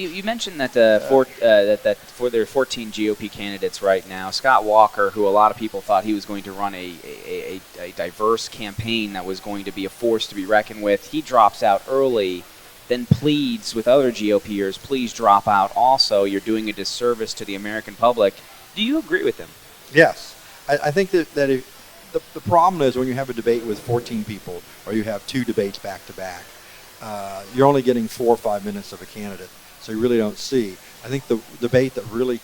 you mentioned that that for there are 14 GOP candidates right now. Scott Walker, who a lot of people thought he was going to run a diverse campaign that was going to be a force to be reckoned with, he drops out early, then pleads with other GOPers, please drop out also. You're doing a disservice to the American public. Do you agree with him? Yes. I think that if the problem is when you have a debate with 14 people or you have 2 debates back to back, you're only getting 4 or 5 minutes of a candidate, so you really don't see. I think the debate that really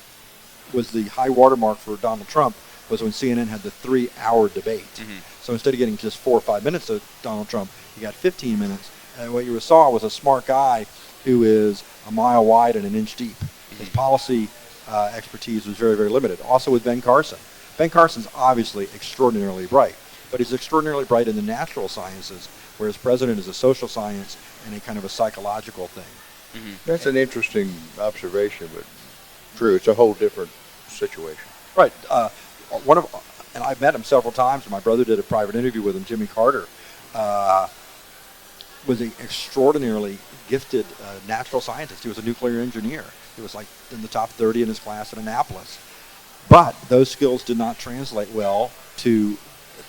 was the high watermark for Donald Trump was when CNN had the 3-hour debate. Mm-hmm. So instead of getting just 4 or 5 minutes of Donald Trump, you got 15 minutes. And what you saw was a smart guy who is a mile wide and an inch deep. Mm-hmm. His policy expertise was very, very limited. Also with Ben Carson. Ben Carson's obviously extraordinarily bright, but he's extraordinarily bright in the natural sciences, whereas president is a social science and a kind of a psychological thing. Mm-hmm. That's an interesting observation, but true. It's a whole different situation. Right. And I've met him several times. My brother did a private interview with him. Jimmy Carter was an extraordinarily gifted natural scientist. He was a nuclear engineer. He was like in the top 30 in his class at Annapolis. But those skills did not translate well to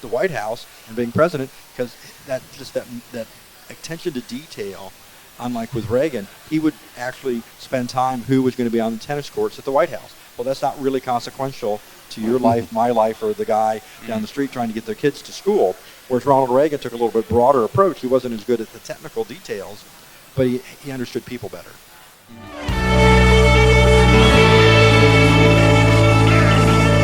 the White House and being president because that attention to detail, unlike with Reagan, he would actually spend time who was going to be on the tennis courts at the White House. Well, that's not really consequential to your life, my life, or the guy down the street trying to get their kids to school. Whereas Ronald Reagan took a little bit broader approach. He wasn't as good at the technical details, but he understood people better.